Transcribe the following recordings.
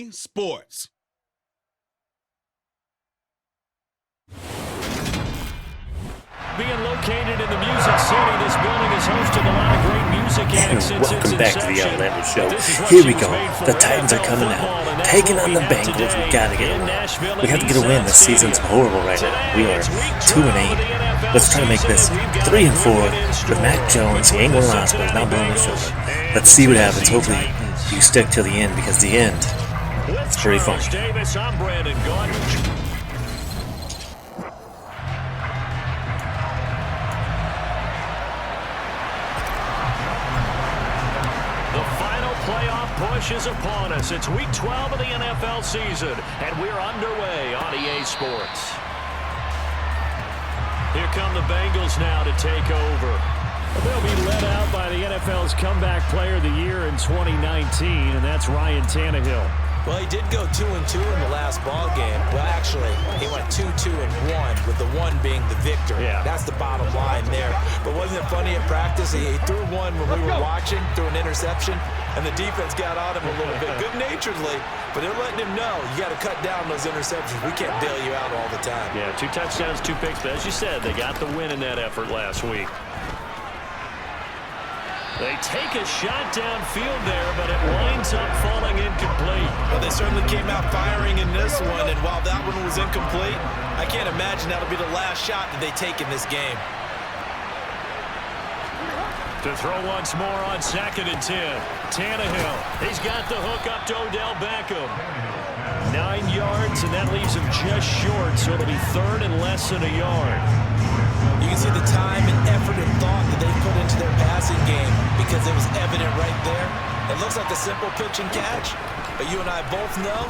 EA Sports. Being located in the Music City, this building has hosted a lot of great music acts since Welcome back to the Outlander Show. This Here we go. The Titans are coming out, taking on the Bengals. We gotta get a win. We have to get a win. This season's horrible right now. We are 2-8. Let's try to make this 3-4 with Mac Jones. He ain't going to the hospital. He's not blowing his shoulder. Let's see what happens. Hopefully you stick till the end, because the end is pretty fun. Playoff push is upon us. It's week 12 of the NFL season, and we're underway on EA Sports. Here come the Bengals now to take over. They'll be led out by the NFL's comeback player of the year in 2019, and that's Ryan Tannehill. Well, he did go 2-2 in the last ball game. Well, actually, he went 2-2-1, with the one being the victor. Yeah. That's the bottom line there. But wasn't it funny in practice? He threw one when we were watching, threw an interception, and the defense got on him a little bit, good-naturedly. But they're letting him know, you got to cut down those interceptions. We can't bail you out all the time. Yeah, 2 touchdowns, 2 picks. But as you said, they got the win in that effort last week. They take a shot downfield there, but it winds up falling incomplete. Well, they certainly came out firing in this one, and while that one was incomplete, I can't imagine that'll be the last shot that they take in this game. To throw once more on 2nd and 10. Tannehill, he's got the hook up to Odell Beckham. 9 yards, and that leaves him just short, so it'll be 3rd and less than a yard. You can see the time and effort and thought that they put into their passing game, because it was evident right there. It looks like a simple pitch and catch, but you and I both know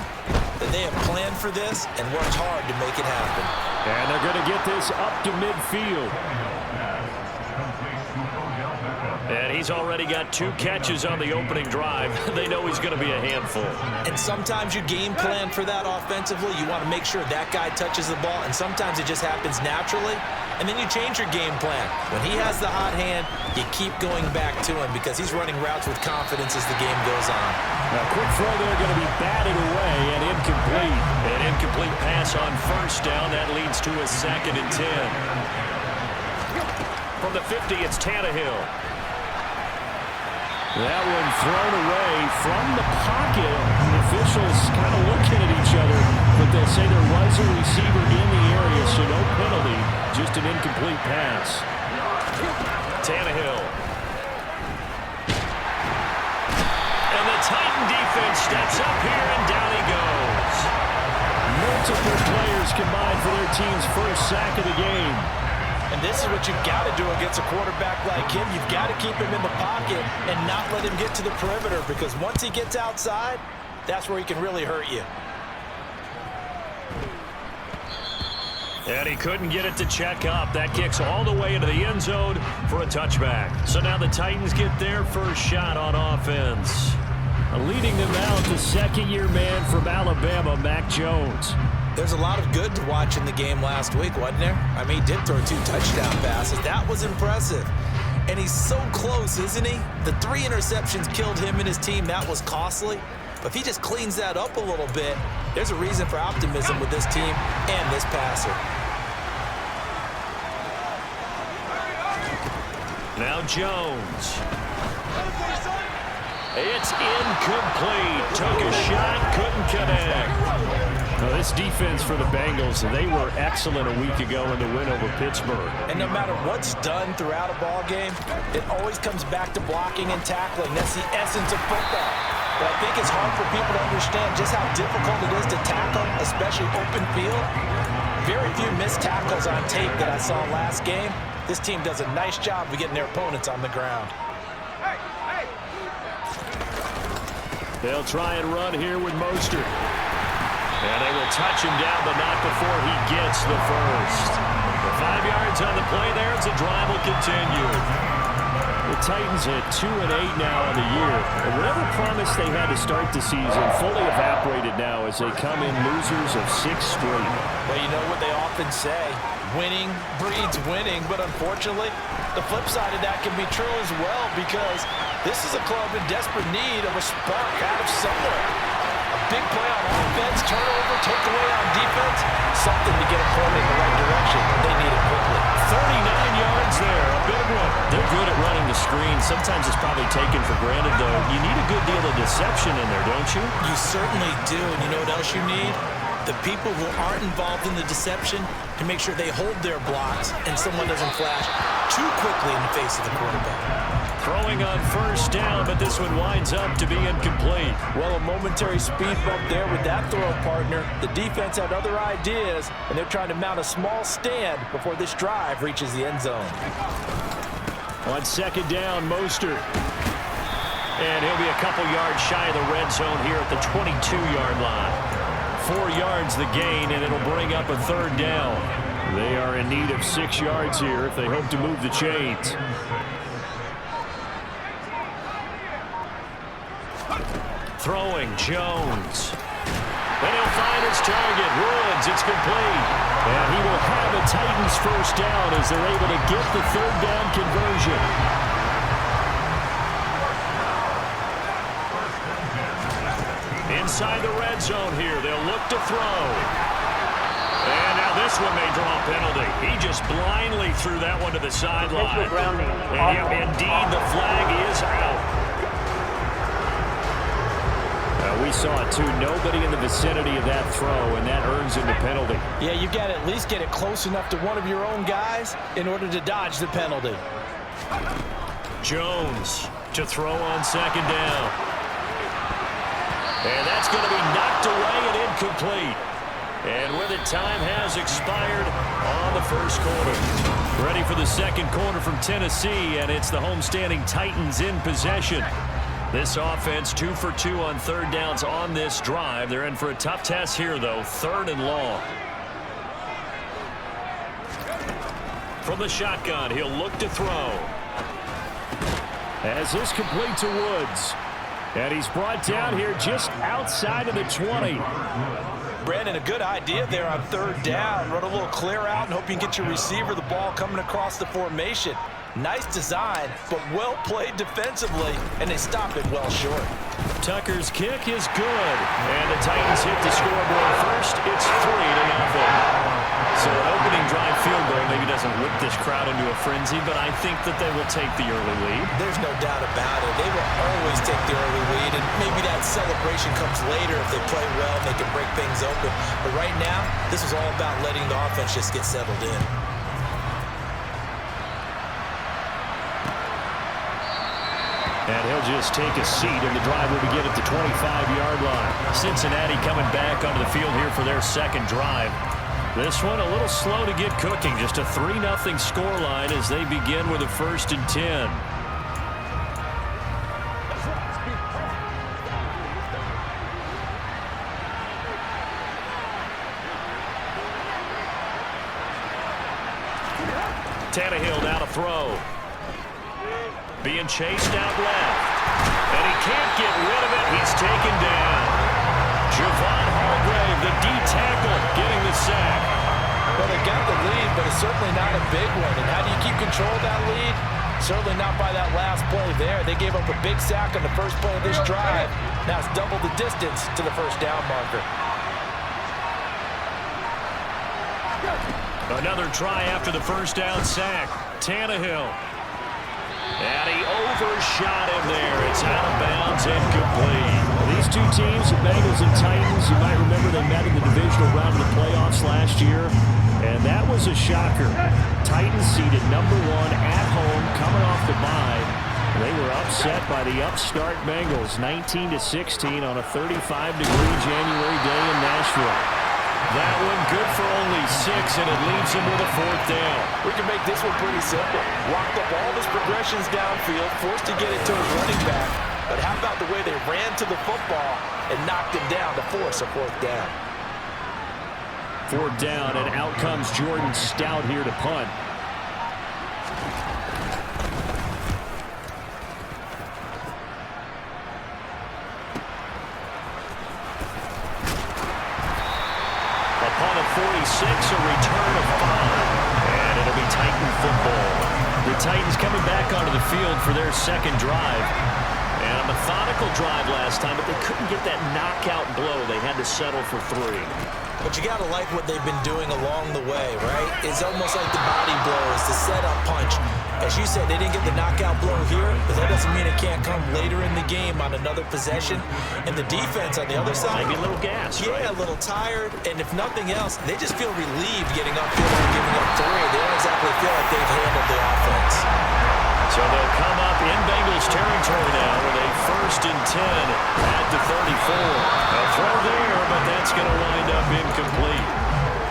that they have planned for this and worked hard to make it happen. And they're going to get this up to midfield. And he's already got 2 catches on the opening drive. They know he's going to be a handful. And sometimes you game plan for that offensively. You want to make sure that guy touches the ball, and sometimes it just happens naturally. And then you change your game plan. When he has the hot hand, you keep going back to him, because he's running routes with confidence as the game goes on. Now, quick throw there, going to be batted away and incomplete. An incomplete pass on 1st down. That leads to a 2nd and 10. From the 50, it's Tannehill. That one thrown away from the pocket. The officials kind of looking at each other, but they'll say there was a receiver in the area, so no penalty, just an incomplete pass. Tannehill. And the Titan defense steps up here, and down he goes. Multiple players combined for their team's first sack of the game. And this is what you've got to do against a quarterback like him. You've got to keep him in the pocket and not let him get to the perimeter, because once he gets outside, that's where he can really hurt you. And he couldn't get it to check up. That kicks all the way into the end zone for a touchback. So now the Titans get their first shot on offense. Leading them out, the 2nd-year man from Alabama, Mac Jones. There's a lot of good to watch in the game last week, wasn't there? I mean, he did throw 2 touchdown passes. That was impressive. And he's so close, isn't he? The 3 interceptions killed him and his team. That was costly. But if he just cleans that up a little bit, there's a reason for optimism with this team and this passer. Now Jones. It's incomplete. Took a shot, couldn't connect. Now, this defense for the Bengals, they were excellent a week ago in the win over Pittsburgh. And no matter what's done throughout a ball game, it always comes back to blocking and tackling. That's the essence of football. But I think it's hard for people to understand just how difficult it is to tackle, especially open field. Very few missed tackles on tape that I saw last game. This team does a nice job of getting their opponents on the ground. They'll try and run here with Mostert. And they will touch him down, but not before he gets the first. The 5 yards on the play there as the drive will continue. The Titans at 2-8 now on the year. And whatever promise they had to start the season fully evaporated now as they come in losers of 6 straight. Well, you know what they often say, winning breeds winning, but unfortunately, the flip side of that can be true as well, because this is a club in desperate need of a spark out of somewhere. A big play on offense, turnover, takeaway on defense. Something to get them pointed in the right direction. They need it quickly. 39 yards there, a big one. They're good at running the screen. Sometimes it's probably taken for granted, though. You need a good deal of deception in there, don't you? You certainly do. And you know what else you need? The people who aren't involved in the deception to make sure they hold their blocks and someone doesn't flash too quickly in the face of the quarterback. Throwing on first down, but this one winds up to be incomplete. Well, a momentary speed bump there with that throw partner. The defense had other ideas, and they're trying to mount a small stand before this drive reaches the end zone. On second down, Mostert. And he'll be a couple yards shy of the red zone here at the 22-yard line. 4 yards the gain, and it'll bring up a third down. They are in need of 6 yards here if they hope to move the chains. Throwing, Jones. And he'll find his target. Woods, it's complete. And he will have a Titans first down as they're able to get the third down conversion. Inside the red zone here. They'll look to throw. And now this one may draw a penalty. He just blindly threw that one to the sideline. And indeed, the flag is out. We saw it, too. Nobody in the vicinity of that throw, and that earns him the penalty. Yeah, you got to at least get it close enough to one of your own guys in order to dodge the penalty. Jones to throw on second down. And that's going to be knocked away and incomplete. And with it, time has expired on the first quarter. Ready for the second quarter from Tennessee, and it's the homestanding Titans in possession. This offense 2 for 2 on third downs on this drive. They're in for a tough test here, though. 3rd and long. From the shotgun, he'll look to throw. As this complete to Woods. And he's brought down here just outside of the 20. Brandon, a good idea there on third down. Run a little clear out and hope you can get your receiver the ball coming across the formation. Nice design, but well played defensively, and they stop it well short. Tucker's kick is good, and the Titans hit the scoreboard first. It's 3-0. So an opening drive field goal maybe doesn't whip this crowd into a frenzy, but I think that they will take the early lead. There's no doubt about it. They will always take the early lead, and maybe that celebration comes later if they play well, they can break things open. But right now, this is all about letting the offense just get settled in. And he'll just take a seat, and the drive will begin at the 25-yard line. Cincinnati coming back onto the field here for their second drive. This one a little slow to get cooking. Just a 3-0 scoreline as they begin with a 1st and 10. Tannehill now to throw. Being chased out left. And he can't get rid of it. He's taken down. Javon Hargrave, the D tackle, getting the sack. Well, they got the lead, but it's certainly not a big one. And how do you keep control of that lead? Certainly not by that last play there. They gave up a big sack on the first play of this drive. Now it's double the distance to the first down marker. Another try after the first down sack. Tannehill. And he overshot him there. It's out of bounds, incomplete. These two teams, the Bengals and Titans, you might remember they met in the divisional round of the playoffs last year. And that was a shocker. Titans seeded #1 at home, coming off the bye. They were upset by the upstart Bengals, 19-16 on a 35-degree January day in Nashville. That one good for only 6, and it leaves him with a 4th down. We can make this one pretty simple. Locked up all his progressions downfield, forced to get it to his running back. But how about the way they ran to the football and knocked him down to force a 4th down? 4th down, and out comes Jordan Stout here to punt. A punt of 46, a return of 5, and it'll be Titan football. The Titans coming back onto the field for their second drive. And a methodical drive last time, but they couldn't get that knockout blow. They had to settle for 3. But you got to like what they've been doing along the way, right? It's almost like the body blow is the setup punch. As you said, they didn't get the knockout blow here, but that doesn't mean it can't come later in the game on another possession. And the defense on the other side, maybe a little gas, yeah, right? A little tired. And if nothing else, they just feel relieved getting upfield and giving up 3. They don't exactly feel like they've handled the offense. So they'll come up in Bengals territory now with a 1st and 10 at the 34. A throw there, but that's going to wind up incomplete.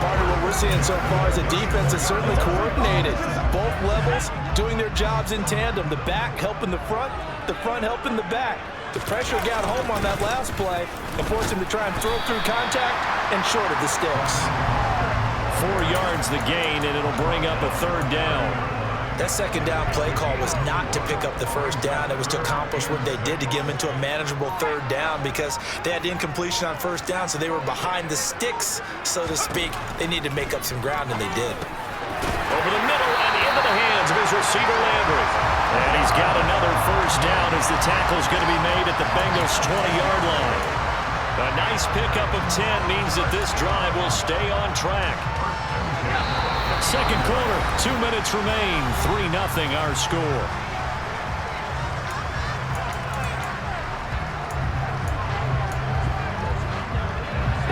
Part of what we're seeing so far is the defense is certainly coordinated. Both levels doing their jobs in tandem. The back helping the front helping the back. The pressure got home on that last play and forced him to try and throw through contact and short of the sticks. 4 yards the gain, and it'll bring up a 3rd down. That second down play call was not to pick up the 1st down. It was to accomplish what they did to get them into a manageable 3rd down because they had incompletion on 1st down, so they were behind the sticks, so to speak. They needed to make up some ground, and they did. Over the middle and into the hands of his receiver, Landry. And he's got another 1st down as the tackle's going to be made at the Bengals' 20-yard line. A nice pickup of 10 means that this drive will stay on track. Second quarter, 2 minutes remain, 3-0 our score.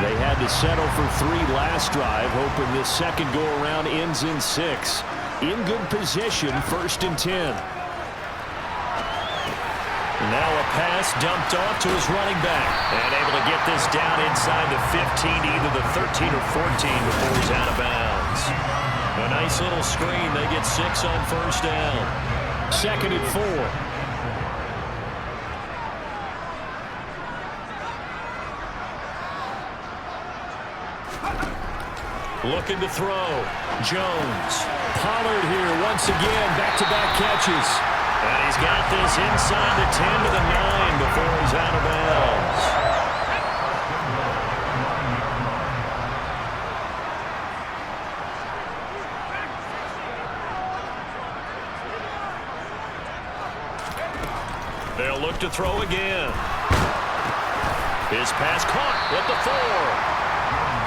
They had to settle for 3 last drive, hoping this second go-around ends in 6. In good position, 1st and 10. Now a pass dumped off to his running back. And able to get this down inside the 15, either the 13 or 14 before he's out of bounds. A nice little screen. They get 6 on 1st down. 2nd and 4. Looking to throw. Jones. Pollard here once again. Back-to-back catches. And he's got this inside the 10 to the 9 before he's out of bounds. They'll look to throw again. His pass caught at the 4.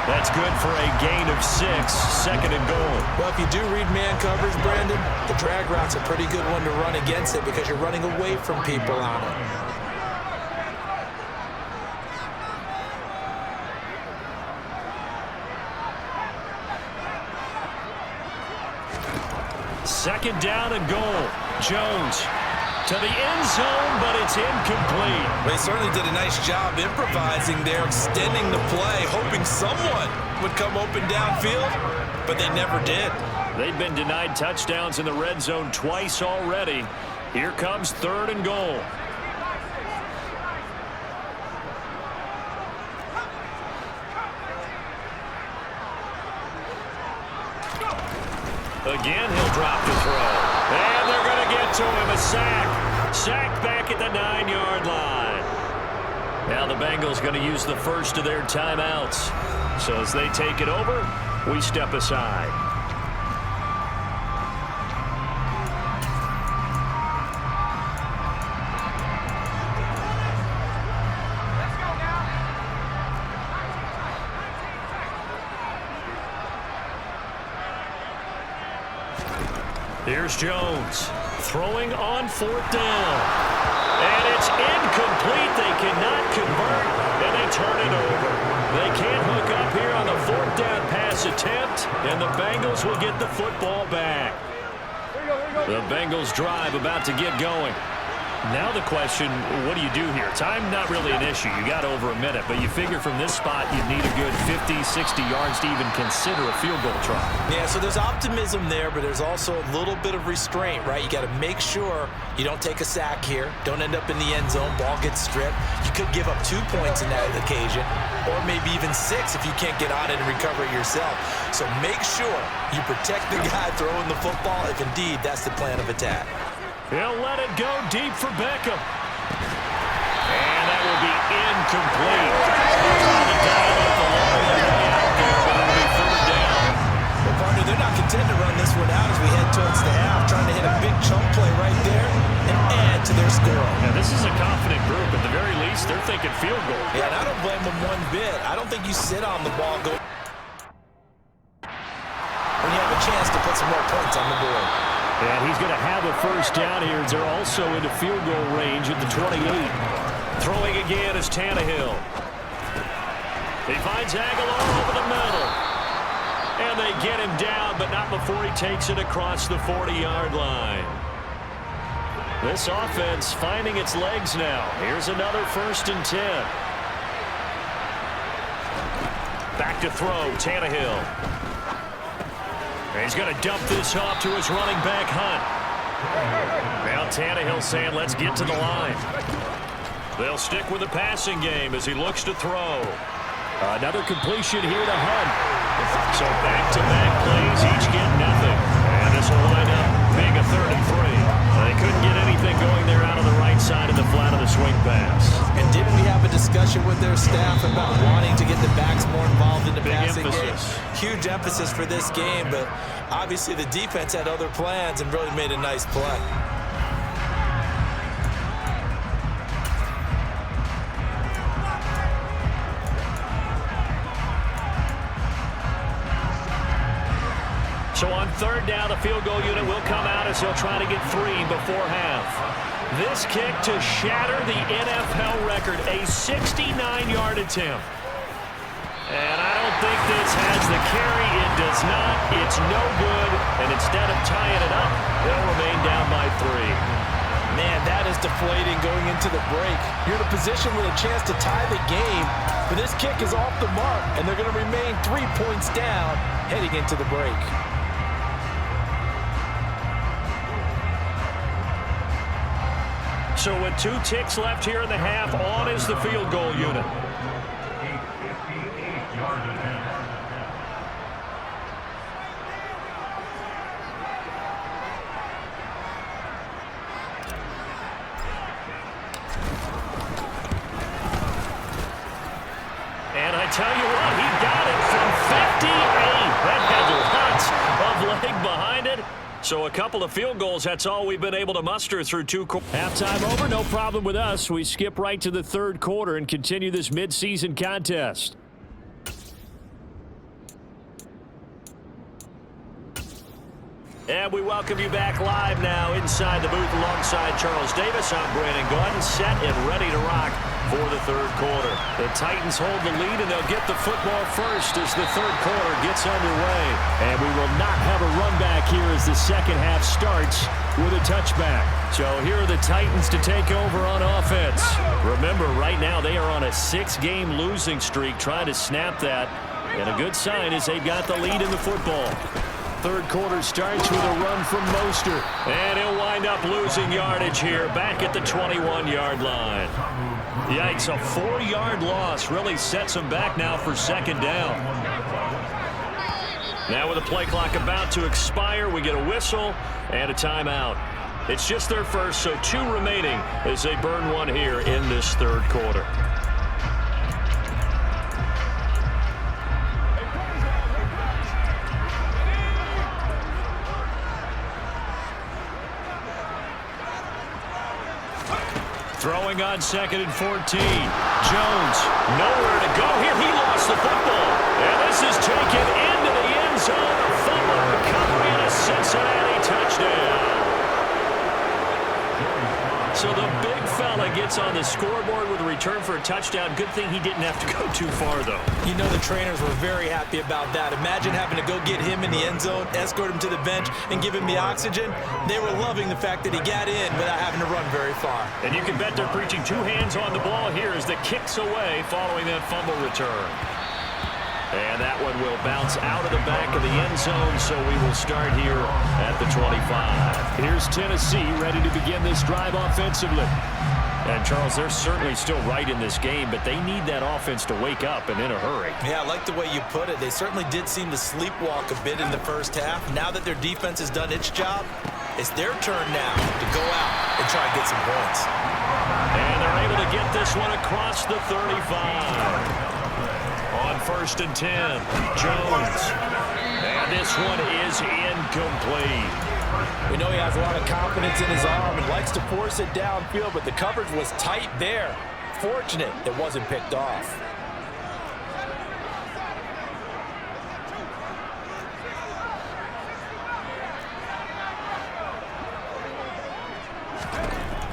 That's good for a gain of 6, 2nd and goal. Well, if you do read man coverage, Brandon, the drag route's a pretty good one to run against it because you're running away from people on it. Second down and goal. Jones to the end zone, but it's incomplete. They certainly did a nice job improvising there, extending the play, hoping someone would come open downfield, but they never did. They've been denied touchdowns in the red zone twice already. Here comes 3rd and goal. Again, he'll drop the throw. And they're going to get to him. A sack. Sacked back at the 9-yard line. Now the Bengals going to use the first of their timeouts. So as they take it over, we step aside. Here's Jones throwing on 4th down. And it's incomplete. They cannot convert, and they turn it over. They can't hook up here on the 4th down pass attempt, and the Bengals will get the football back. The Bengals drive about to get going. Now the question, what do you do here? Time not really an issue. You got over a minute, but you figure from this spot you need a good 50, 60 yards to even consider a field goal try. Yeah, so there's optimism there, but there's also a little bit of restraint, right? You got to make sure you don't take a sack here, don't end up in the end zone, ball gets stripped. You could give up 2 points in that occasion, or maybe even 6 if you can't get on it and recover it yourself. So make sure you protect the guy throwing the football if indeed that's the plan of attack. He'll let it go deep for Beckham. And that will be incomplete. Well, partner, they're not content to run this one out as we head towards the half, trying to hit a big chunk play right there and add to their score. Now, this this is a confident group. At the very least, they're thinking field goal. Yeah, and I don't blame them one bit. I don't think you sit on the ball when you have a chance to put some more points on the board. And he's going to have a first down here. They're also into field goal range at the 28. Throwing again is Tannehill. He finds Aguilar over the middle. And they get him down, but not before he takes it across the 40-yard line. This offense finding its legs now. Here's another 1st and 10. Back to throw, Tannehill. He's going to dump this off to his running back, Hunt. Now Tannehill saying, let's get to the line. They'll stick with the passing game as he looks to throw. Another completion here to Hunt. So back-to-back plays, each get nothing. And this will wind up being a 3rd and 3. They couldn't get anything going there out of the right side of the flat of the swing pass. And didn't we have a discussion with their staff about wanting to get the backs more involved in the passing game? Huge emphasis for this game, but obviously the defense had other plans and really made a nice play. So on 3rd down, the field goal unit will come out as they'll try to get 3 before half. This kick to shatter the NFL record, a 69-yard attempt. And I don't think this has the carry. It does not. It's no good. And instead of tying it up, they'll remain down by 3. Man, that is deflating going into the break. You're in a position with a chance to tie the game, but this kick is off the mark, and they're going to remain 3 points down heading into the break. So with 2 ticks left here in the half, on is the field goal unit. And I tell you what, he got it from 58. That had lots of leg behind it. So a couple of field goals, that's all we've been able to muster through 2 quarters. Halftime over, no problem with us. We skip right to the 3rd quarter and continue this midseason contest. And we welcome you back live now inside the booth alongside Charles Davis. I'm Brandon Gordon, set and ready to rock for the 3rd quarter. The Titans hold the lead, and they'll get the football first as the 3rd quarter gets underway. And we will not have a run back here as the 2nd half starts with a touchback. So here are the Titans to take over on offense. Remember, right now they are on a 6-game losing streak, trying to snap that. And a good sign is they've got the lead in the football. 3rd quarter starts with a run from Mostert. And he'll wind up losing yardage here back at the 21-yard line. Yikes, a 4-yard loss really sets him back now for 2nd down. Now with the play clock about to expire, we get a whistle and a timeout. It's just their first, so 2 remaining as they burn 1 here in this 3rd quarter. Throwing on 2nd and 14. Jones, nowhere to go here. He lost the football. And this is taken into the end zone. A fumble recovery and a Cincinnati touchdown. So the big fella gets on the scoreboard with a return for a touchdown. Good thing he didn't have to go too far, though. You know the trainers were very happy about that. Imagine having to go get him in the end zone, escort him to the bench, and give him the oxygen. They were loving the fact that he got in without having to run very far. And you can bet they're preaching 2 hands on the ball here as the kick's away following that fumble return. And that one will bounce out of the back of the end zone, so we will start here at the 25. Here's Tennessee ready to begin this drive offensively. And, Charles, they're certainly still right in this game, but they need that offense to wake up and in a hurry. Yeah, I like the way you put it. They certainly did seem to sleepwalk a bit in the first half. Now that their defense has done its job, it's their turn now to go out and try to get some points. And they're able to get this one across the 35. On 1st and 10, Jones. And this one is incomplete. We know he has a lot of confidence in his arm and likes to force it downfield, but the coverage was tight there. Fortunate it wasn't picked off.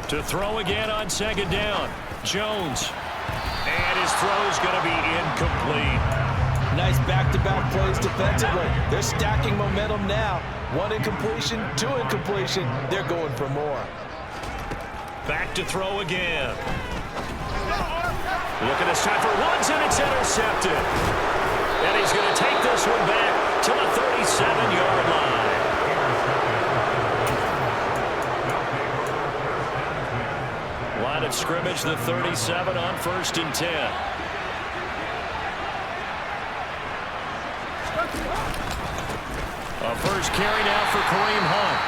To throw again on second down. Jones. And his throw's going to be incomplete. Nice back-to-back plays defensively. They're stacking momentum now. 1 incompletion, 2 incompletion. They're going for more. Back to throw again. Look at this time for Woods, and it's intercepted. And he's going to take this one back to the 37-yard line. Line of scrimmage, the 37 on 1st and 10. A first carry now for Kareem Hunt.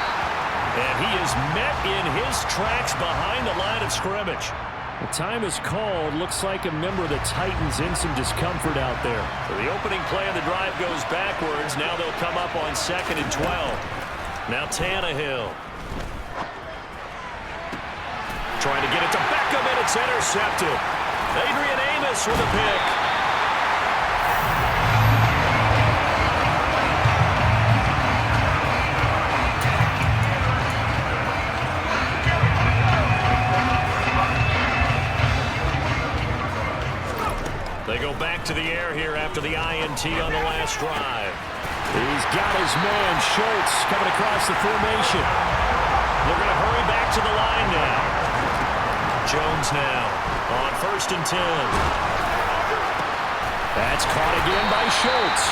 And he is met in his tracks behind the line of scrimmage. The time is called. Looks like a member of the Titans in some discomfort out there. So the opening play of the drive goes backwards. Now they'll come up on 2nd and 12. Now Tannehill. Trying to get it to Beckham, and it's intercepted. Adrian Amos with a pick. They go back to the air here after the INT on the last drive. He's got his man, Schultz, coming across the formation. They're going to hurry back to the line now. Jones now on 1st and 10. That's caught again by Schultz.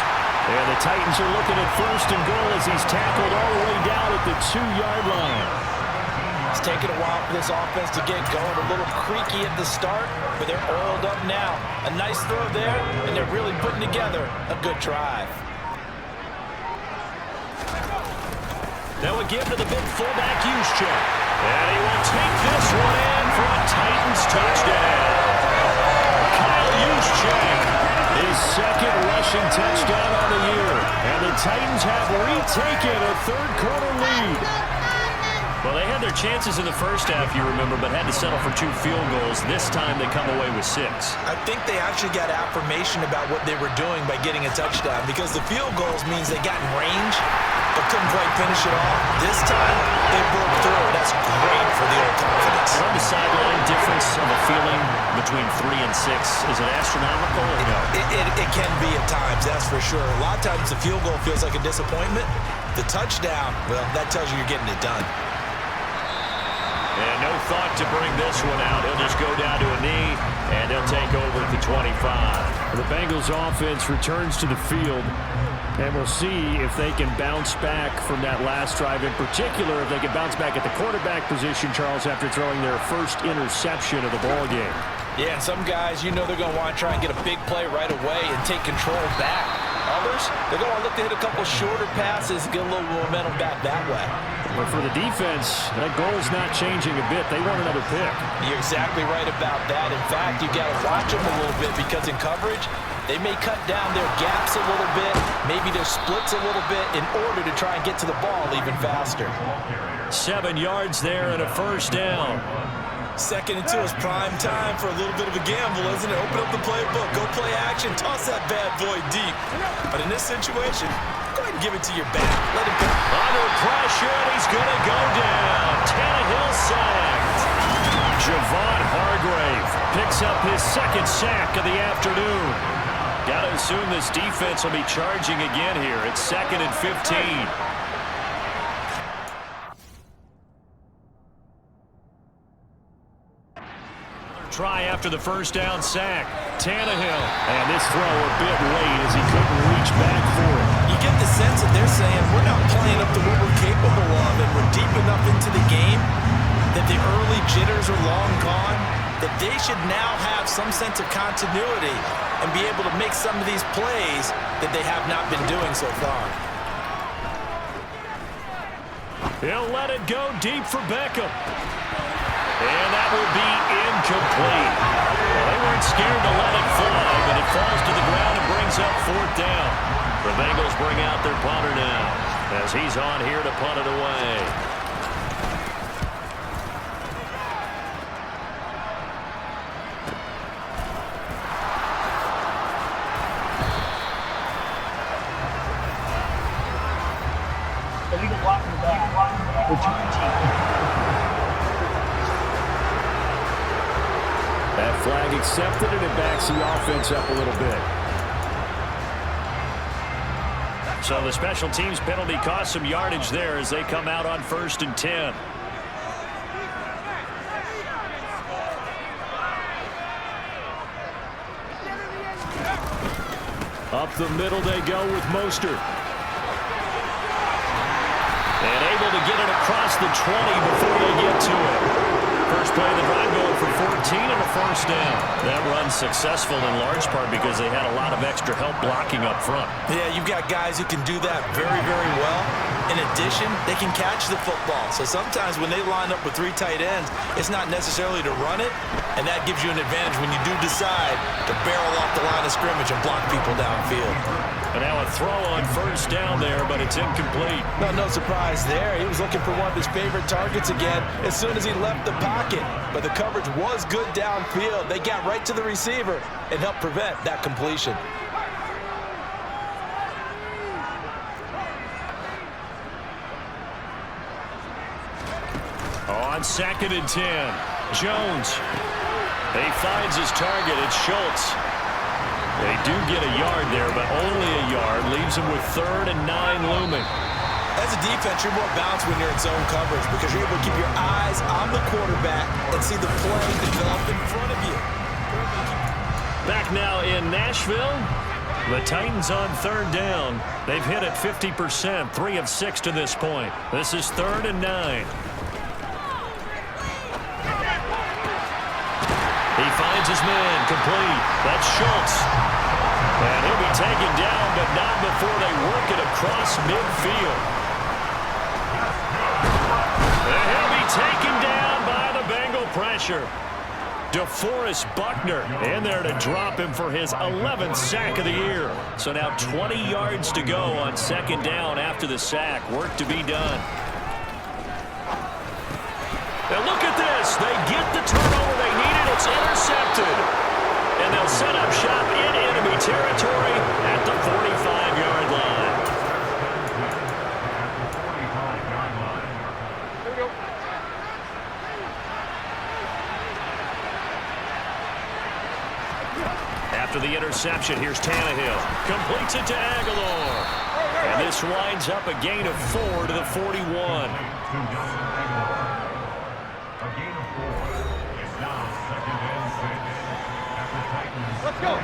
And the Titans are looking at 1st and goal as he's tackled all the way down at the 2-yard line. It's taken a while for this offense to get going. A little creaky at the start, but they're oiled up now. A nice throw there, and they're really putting together a good drive. That would give to the big fullback Juszczyk. And he will take this one in for a Titans touchdown. Kyle Juszczyk, his 2nd rushing touchdown on the year. And the Titans have retaken a 3rd-quarter lead. Well, they had their chances in the first half, you remember, but had to settle for 2 field goals. This time they come away with 6. I think they actually got affirmation about what they were doing by getting a touchdown, because the field goals means they got in range but couldn't quite finish it off. This time, they broke through. That's great for the old confidence. On the sideline, difference of a feeling between 3 and 6. Is it astronomical or no? It can be at times, that's for sure. A lot of times the field goal feels like a disappointment. The touchdown, well, that tells you you're getting it done. And no thought to bring this one out. He'll just go down to a knee, and they'll take over at the 25. The Bengals offense returns to the field, and we'll see if they can bounce back from that last drive. In particular, if they can bounce back at the quarterback position, Charles, after throwing their first interception of the ball game. Yeah, and some guys, you know they're going to want to try and get a big play right away and take control back. Others, they're going to look to hit a couple shorter passes and get a little momentum back that way. But for the defense, that goal's not changing a bit. They want another pick. You're exactly right about that. In fact, you've got to watch them a little bit, because in coverage, they may cut down their gaps a little bit, maybe their splits a little bit, in order to try and get to the ball even faster. 7 yards there and a first down. 2nd and 2 is prime time for a little bit of a gamble, isn't it? Open up the playbook, go play action, toss that bad boy deep. But in this situation, go ahead and give it to your back. Let him go. Under pressure, and he's going to go down. Tannehill sacked. Javon Hargrave picks up his 2nd sack of the afternoon. Got to assume this defense will be charging again here. It's 2nd and 15. Try after the first down sack. Tannehill. And this throw a bit late as he couldn't reach back for it. You get the sense that they're saying we're not playing up to what we're capable of, and we're deep enough into the game that the early jitters are long gone, that they should now have some sense of continuity and be able to make some of these plays that they have not been doing so far. He'll let it go deep for Beckham. And that will be incomplete. Well, they weren't scared to let it fly, but it falls to the ground and brings up 4th down. The Bengals bring out their punter now. as he's on here to punt it away. Illegal block in the back. Return team. That flag accepted, and it backs the offense up a little bit. So the special teams penalty cost some yardage there as they come out on 1st and 10. Up the middle they go with Mostert. And able to get it across the 20 before they get to it. First play of the drive going for 14 and a first down. That run's successful in large part because they had a lot of extra help blocking up front. Yeah, you've got guys who can do that very, very well. In addition, they can catch the football. So sometimes when they line up with 3 tight ends, it's not necessarily to run it, and that gives you an advantage when you do decide to barrel off the line of scrimmage and block people downfield. And now a throw on first down there, but it's incomplete. No surprise there. He was looking for one of his favorite targets again as soon as he left the pocket. But the coverage was good downfield. They got right to the receiver and helped prevent that completion. On 2nd and 10, Jones. He finds his target. It's Schultz. They do get a yard there, but only a yard. Leaves them with 3rd and 9 looming. As a defense, you're more balanced when you're in zone coverage because you're able to keep your eyes on the quarterback and see the play develop in front of you. Back now in Nashville. The Titans on 3rd down. They've hit it 50%, 3 of 6 to this point. This is 3rd and 9. He finds his man, complete. That's Schultz. And he'll be taken down, but not before they work it across midfield. And he'll be taken down by the Bengal pressure. DeForest Buckner in there to drop him for his 11th sack of the year. So now 20 yards to go on 2nd down after the sack. Work to be done. Now look at this. They get the turnover they needed. It's intercepted. And they'll set up shop in enemy territory at the 45-yard line. After the interception, here's Tannehill. Completes it to Aguilar. And this winds up a gain of 4 to the 41.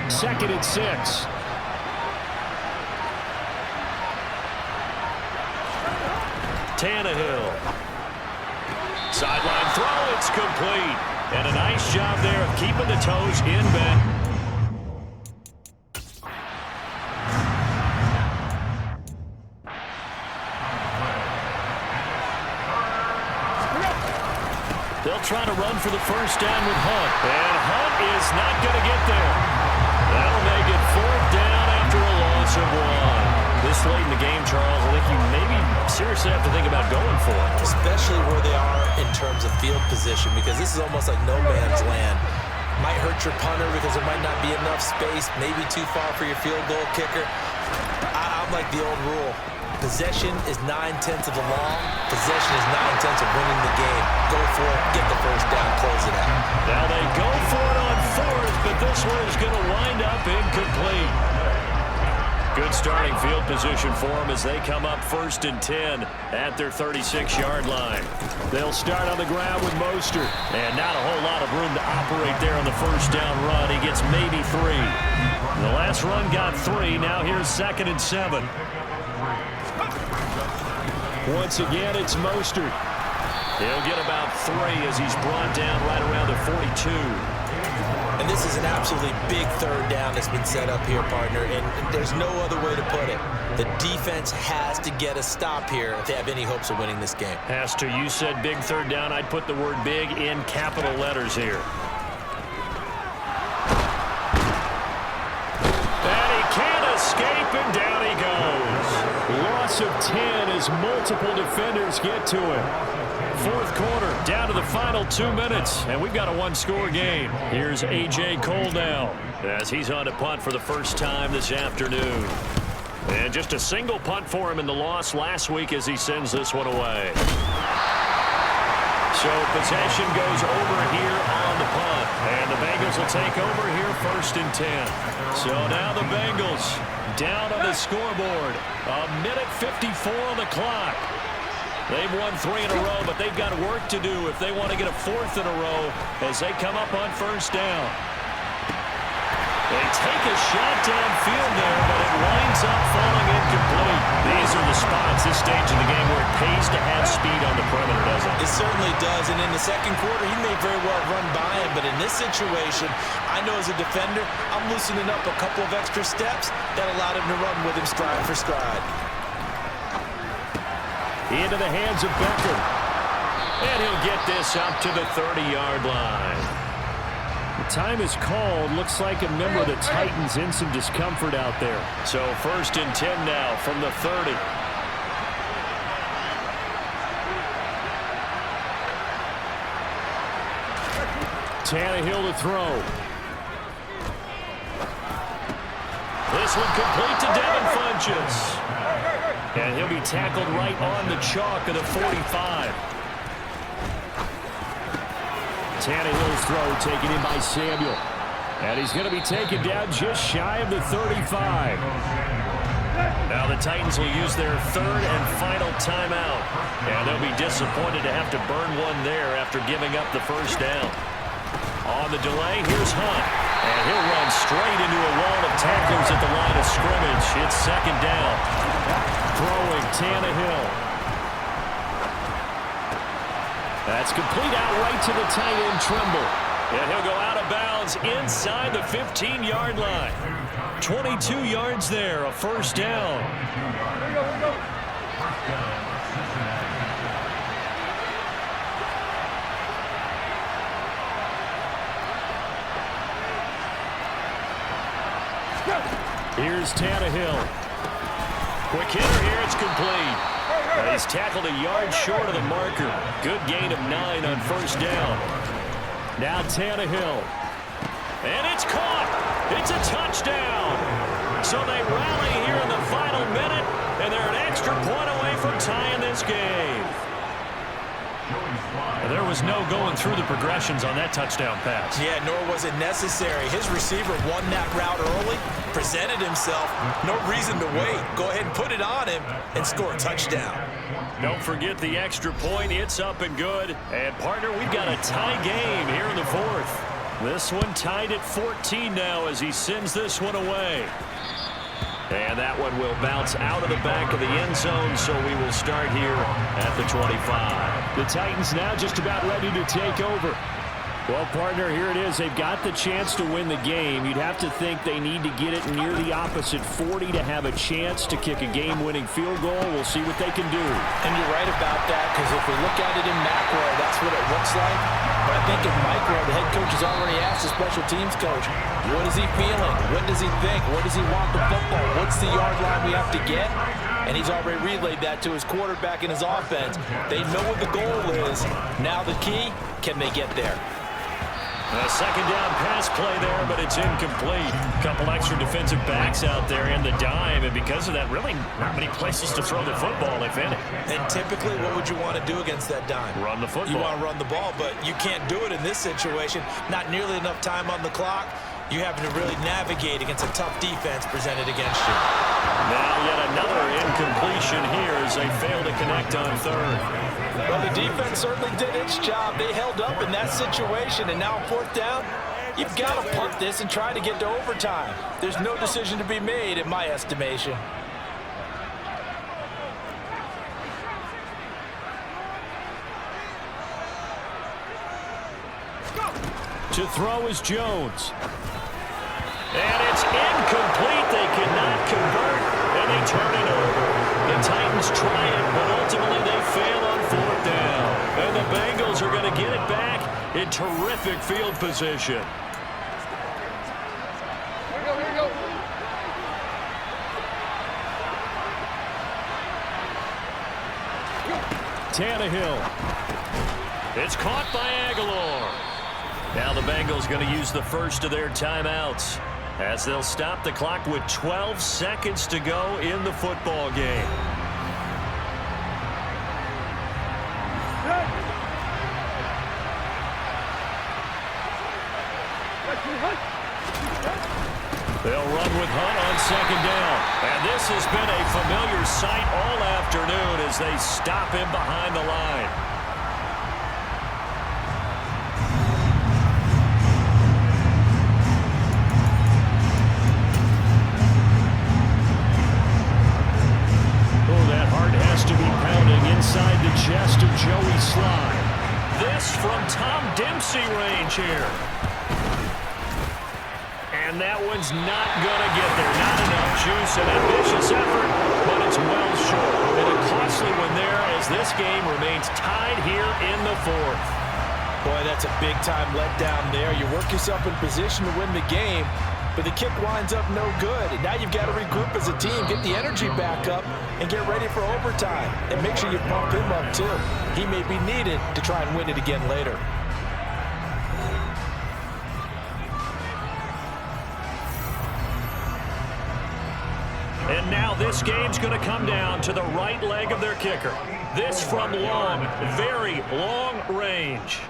2nd and 6. Tannehill. Sideline throw, it's complete. And a nice job there of keeping the toes in bed. They'll try to run for the first down with Hunt. And Hunt is not going to get there. That'll make it 4th down after a loss of 1. This late in the game, Charles, I think you maybe seriously have to think about going for it. Especially where they are in terms of field position, because this is almost like no man's land. Might hurt your punter because there might not be enough space, maybe too far for your field goal kicker. I'm like the old rule. Possession is 9/10 of the law. Possession is 9/10 of winning the game. Go for it, get the first down, close it out. Now they go for it on 4th, but this one is going to wind up incomplete. Good starting field position for them as they come up 1st and 10 at their 36-yard line. They'll start on the ground with Mostert. And not a whole lot of room to operate there on the first down run. He gets maybe 3. The last run got 3. Now here's 2nd and 7. Once again, it's Mostert. He'll get about 3 as he's brought down right around the 42. And this is an absolutely big 3rd down that's been set up here, partner, and there's no other way to put it. The defense has to get a stop here if they have any hopes of winning this game. Has to. You said big 3rd down. I'd put the word big in capital letters here. And he can't escape, and down he goes. Loss loss of 10 as multiple defenders get to him. Fourth quarter, down to the final 2 minutes, and we've got a one-score game. Here's A.J. Cole now as he's on to punt for the first time this afternoon. And just a single punt for him in the loss last week as he sends this one away. So possession goes over here on the punt. And the Bengals will take over here 1st and 10. So now the Bengals down on the scoreboard. 1:54 on the clock. They've won 3 in a row, but they've got work to do if they want to get a 4th in a row as they come up on 1st down. They take a shot downfield there, but it winds up falling incomplete. These are the spots, this stage of the game, where it pays to have speed on the perimeter, doesn't it? It certainly does, and in the second quarter, he may very well run by him, but in this situation, I know as a defender, I'm loosening up a couple of extra steps that allowed him to run with him stride for stride. Into the hands of Becker. And he'll get this up to the 30-yard line. The time is called. Looks like a member of the Titans in some discomfort out there. So 1st and 10 now from the 30. Tannehill to throw. This one complete to Devin Funchess. And he'll be tackled right on the chalk of the 45. Tannehill's throw taken in by Samuel. And he's going to be taken down just shy of the 35. Now the Titans will use their 3rd and final timeout. And they'll be disappointed to have to burn one there after giving up the 1st down. On the delay, here's Hunt. And he'll run straight into a wall of tacklers at the line of scrimmage. It's 2nd down. Throwing Tannehill. That's complete out right to the tight end, Trimble. And he'll go out of bounds inside the 15-yard line. 22 yards there, a 1st down. Here's Tannehill. Quick hitter here, it's complete. He's tackled a yard short of the marker. Good gain of 9 on 1st down. Now Tannehill. And it's caught. It's a touchdown. So they rally here in the final minute, and they're an extra point away from tying this game. There was no going through the progressions on that touchdown pass. Yeah, nor was it necessary. His receiver won that route early, presented himself. No reason to wait. Go ahead and put it on him and score a touchdown. Don't forget the extra point. It's up and good. And, partner, we've got a tie game here in the 4th. This one tied at 14 now as he sends this one away. And that one will bounce out of the back of the end zone, so we will start here at the 25. The Titans now just about ready to take over. Well, partner, here it is. They've got the chance to win the game. You'd have to think they need to get it near the opposite 40 to have a chance to kick a game-winning field goal. We'll see what they can do. And you're right about that, because if we look at it in macro, that's what it looks like. But I think in micro, the head coach has already asked the special teams coach, what is he feeling? What does he think? Where does he want the football? What's the yard line we have to get? And he's already relayed that to his quarterback and his offense. They know what the goal is. Now the key, can they get there? A 2nd down pass play there, but it's incomplete. A couple extra defensive backs out there in the dime, and because of that, really not many places to throw the football, if any. And typically, what would you want to do against that dime? Run the football. You want to run the ball, but you can't do it in this situation. Not nearly enough time on the clock. You having to really navigate against a tough defense presented against you. Now yet another incompletion here as they fail to connect on 3rd. Well, the defense certainly did its job. They held up in that situation, and now on 4th down, you've got to punt this and try to get to overtime. There's no decision to be made, in my estimation. To throw is Jones. And it's incomplete. They cannot convert, and they turn it over. The Titans try it, but ultimately they fail on 4th down. And the Bengals are going to get it back in terrific field position. Tannehill. It's caught by Aguilar. Now the Bengals going to use the first of their timeouts as they'll stop the clock with 12 seconds to go in the football game. They'll run with Hunt on second down. And this has been a familiar sight all afternoon as they stop him behind the line. Oh, that heart has to be pounding inside the chest of Joey Slye. This from Tom Dempsey range here. And that one's not going to get there. Not enough juice and ambitious effort, but it's well short. And a costly one there as this game remains tied here in the fourth. Boy, that's a big-time letdown there. You work yourself in position to win the game, but the kick winds up no good. And now you've got to regroup as a team, get the energy back up, and get ready for overtime. And make sure you pump him up, too. He may be needed to try and win it again later. And now this game's going to come down to the right leg of their kicker. This from long, very long range.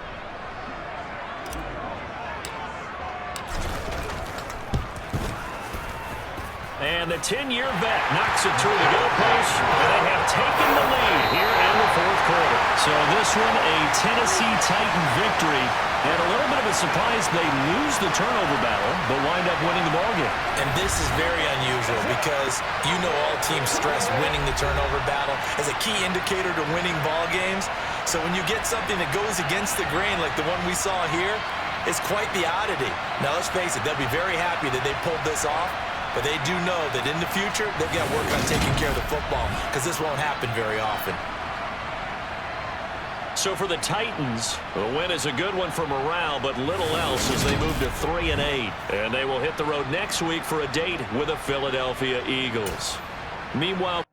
And the 10-year vet knocks it through the goalpost, and they have taken the lead here in the fourth quarter. So this one, a Tennessee Titan victory. And a little bit of a surprise, they lose the turnover battle, but wind up winning the ballgame. And this is very unusual because you know all teams stress winning the turnover battle as a key indicator to winning ball games. So when you get something that goes against the grain like the one we saw here, it's quite the oddity. Now let's face it, they'll be very happy that they pulled this off, but they do know that in the future, they've got to work on taking care of the football because this won't happen very often. So for the Titans, the win is a good one for morale, but little else as they move to 3-8. And they will hit the road next week for a date with the Philadelphia Eagles. Meanwhile,